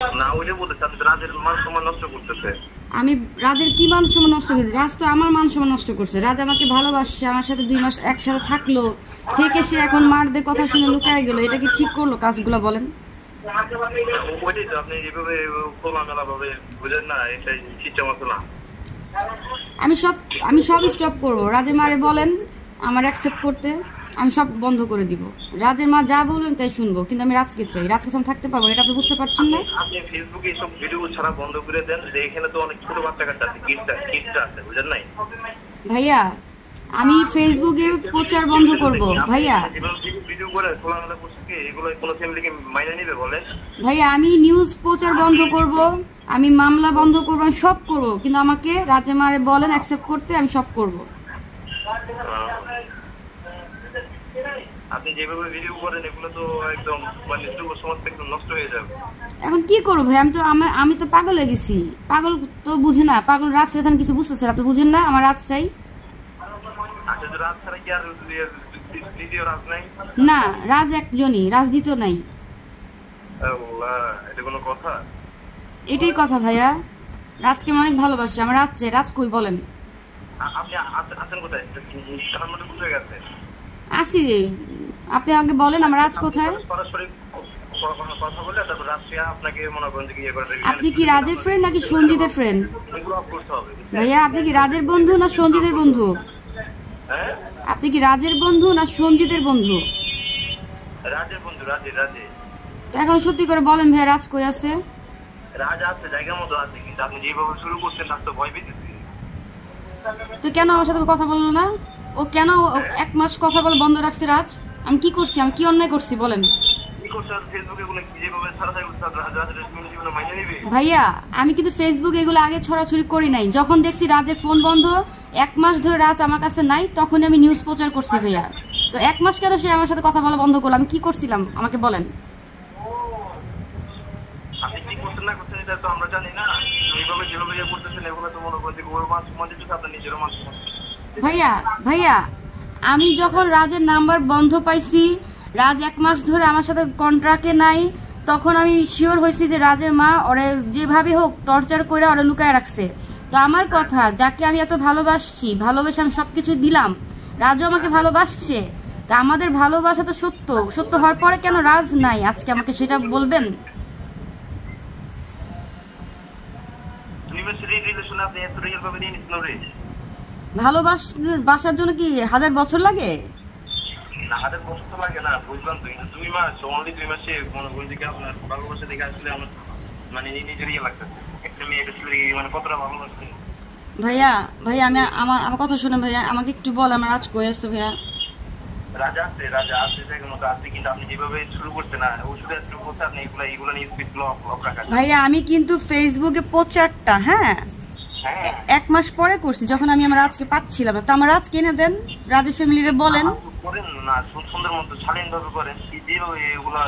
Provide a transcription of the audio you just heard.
না ওইটা বলতেছে আপনি রাজের মান সম্মান নষ্ট করতেছে। আমি রাজের কি মান সম্মান নষ্ট করি? রাজ তো আমার মান সম্মান নষ্ট করছে। রাজ আমাকে ভালোবাসছে, আমার সাথে 2 মাস একসাথে থাকলো, থেকে সে এখন মারদের কথা শুনে লুকায় গেল। এটা কি ঠিক করলো কাজগুলো বলেন? ওইটাই তো আপনি যেভাবে খোলামেলা ভাবে বুঝেন না, এটাই শিক্ষা মতো না। আমি সব স্টপ করবো। রাজের মারে বলেন আমার অ্যাকসেপ্ট করতে, আমি সব বন্ধ করে দিব। রাজের মা যা বলবেন তাই শুনবো, কিন্তু আমি রাজকে চাই। রাজকে আমি থাকতে পারবো না, এটা আপনি বুঝতে পারছেন না? আপনি ফেসবুকে এইসব ভিডিও ছাড়া বন্ধ করে দেন, যে এখানে তো অনেক ছোট বাচ্চা কাচ্চা আছে, কিডটা আছে, বুঝেন নাই? ভাইয়া আমি ফেসবুকে প্রচার বন্ধ করব ভাইয়া। ভিডিও করে খোলামেলা করছে কি এগুলো কোনো ফ্যামিলিকে মাইনে নেবে বলে? ভাইয়া আমি নিউজ প্রচার বন্ধ করব, আমি মামলা বন্ধ করব, আমি সব করব, কিন্তু আমাকে রাজের মারে বলেন অ্যাকসেপ্ট করতে, আমি সব করব। আপনি যেভাবে ভিডিও করেন এগুলো তো একদম মানে যুব সমাজ একদম নষ্ট হয়ে যাবে। এখন কি করবো ভাই? আমি তো পাগল হয়ে গেছি। পাগল তো বুঝে না, পাগল রাজ এখানে কিছু বুঝতেছে আপনি বুঝেন না? আমার রাজ চাই। আচ্ছা রাজ ছাড়া কি আর দ্বিতীয় রাজ নাই? না, রাজ একজনই, রাজ দ্বিতীয় নাই। আল্লাহ, এটা কোনো কথা? এটাই কথা ভাইয়া। রাজকে আমি অনেক ভালোবাসি, আমার রাজ চাই। রাজ কই বলেন? আপনি আছেন কোথায়? তার মানে কোথায় গেছে? আসি, আপনি আগে বলেন আমার রাজ কোথায়? সরাসরি কথা বলে তারপর রাজকে আপনাকে মনে করেন যে ইয়ে করে। আপনি কি রাজের ফ্রেন্ড নাকি সঞ্জিতের ফ্রেন্ড? এগুলো অফ করতে হবে ভাইয়া আপনি কি রাজের বন্ধু না সঞ্জিতের বন্ধু? হ্যাঁ আপনি কি রাজের বন্ধু না সঞ্জিতের বন্ধু? রাজের বন্ধু, রাজে। তো এখন সত্যি করে বলেন ভাইয়া রাজ কই আছে? রাজ আছে, জায়গা মতো আছে, কিন্তু আপনি যেভাবে শুরু করছেন তার তো ভয় পেতেছি। তো কেন আমার সাথে কথা বললো না? ও কেন 1 মাস কথা বলে বন্ধ রাখছে রাজ? আমি কি করছি? আমি কি অন্যায় করছি বলেন? ভাইয়া আমি কিন্তু ফেসবুকে এগুলো আগে ছড়াছড়ি করি নাই। যখন দেখছি রাজের ফোন বন্ধ, 1 মাস ধরে রাজ আমার কাছে নাই, তখন আমি নিউজ প্রচার করছি ভাইয়া। তো 1 মাস কেন সে আমার সাথে কথা বলা বন্ধ করলো? আমি কি করছিলাম আমাকে বলেন? আপনি কি করছেন না করছেন এটা তো আমরা জানি না। এইভাবে যেভাবে করতেছেন এগুলো তো মনে করছি ওর মাছ মধ্যে তো আপনার নিজের মাছ। ভাইয়া আমি যখন রাজের নাম্বার বন্ধ পাইছি, রাজ 1 মাস ধরে আমার সাথে কন্ট্রাক্টে নাই, তখন আমি শিওর হয়েছি যে রাজের মা ওরে যেভাবে হোক টর্চার করে ওরে লুকায় রাখছে। তো আমার কথা, যাকে আমি এত ভালোবাসছি, ভালোবেসে আমি সবকিছু দিলাম, রাজও আমাকে ভালোবাসছে, তা আমাদের ভালোবাসা তো সত্য হওয়ার পরে কেন রাজ নাই আজকে, আমাকে সেটা বলবেন। ভালোবাসার জন্য কি 1000 বছর লাগে? না 1000 বছর তো লাগে না, বুঝলাম তো, কিন্তু 2 মাস, অনলি 2 মাসে মনে করেন যে আপনার ভালোবাসা দেখে আসলে আমার মানে নিজেরই লাগতেছে একটা মেয়েকে মানে কতটা ভালোবাসছে। ভাইয়া আমি আমার কথা শুনে ভাইয়া, আমাকে একটু বল আমার রাজ কই আছে ভাইয়া? রাজা আছে জায়গার মতো আছে, কিন্তু আপনি যেভাবে শুরু করছেন না ওষুধে শুরু করতে আপনি এগুলো নিয়ে স্পিড অফ রাখা। ভাইয়া আমি কিন্তু ফেসবুকে প্রচারটা 1 মাস পরে করছি, যখন আমি আমার রাজকে পাচ্ছিলাম না। তো আমার রাজ কিনে দেন, রাজের ফ্যামিলিরে বলেন করেন না সুন্দর মতো শালীন ভাবে করেন, যেভাবে এগুলা